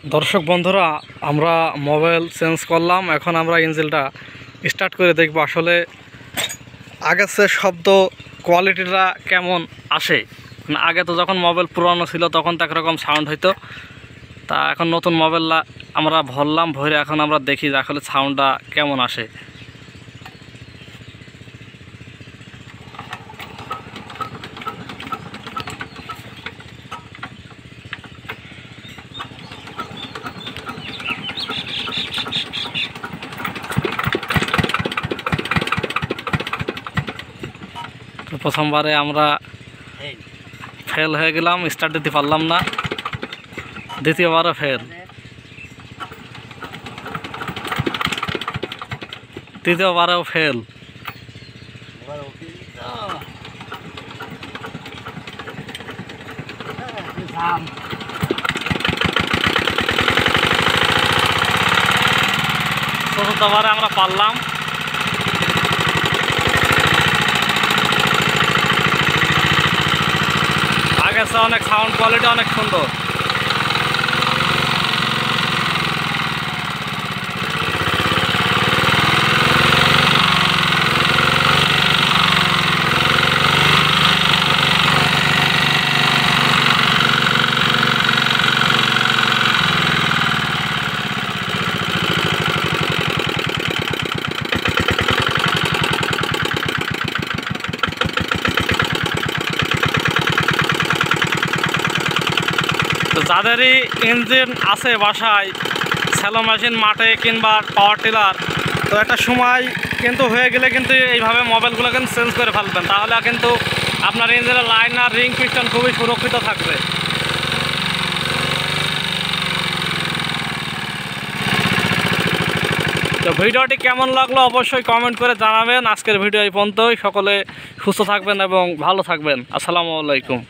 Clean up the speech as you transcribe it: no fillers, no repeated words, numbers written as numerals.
দর্শক বন্ধুরা, আমরা মোবাইল চেঞ্জ করলাম। এখন আমরা ইঞ্জিনটা স্টার্ট করে দেখব আসলে আগের সে শব্দ কোয়ালিটিটা কেমন আসে। আগে তো যখন মোবাইল পুরানো ছিল তখন তো একরকম সাউন্ড হইতো, তা এখন নতুন মোবাইল আমরা ভরলাম, ভরে এখন আমরা দেখি যে আসলে সাউন্ডটা কেমন আসে। প্রথমবারে আমরা ফেল হয়ে গেলাম, স্টার্ট দিতে পারলাম না। দ্বিতীয়বারও ফেল, তৃতীয়বারেও ফেল। চতুর্থবারে আমরা পারলাম। আগের অনেক সাউন্ড কোয়ালিটি অনেক সুন্দর। যাদেরই ইঞ্জিন আছে বাসায়, স্যালো মেশিন, মাঠে কিংবা পাওয়ার টিলার, তো একটা সময় কিন্তু হয়ে গেলে কিন্তু এইভাবে মোবাইলগুলো কিন্তু চেঞ্জ করে ফেলবেন, তাহলে কিন্তু আপনার ইঞ্জিনের লাইন আর রিং পিস্টন খুবই সুরক্ষিত থাকবে। তো ভিডিওটি কেমন লাগলো অবশ্যই কমেন্ট করে জানাবেন। আজকের ভিডিও এই পর্যন্তই। সকলে সুস্থ থাকবেন এবং ভালো থাকবেন। আসসালামু আলাইকুম।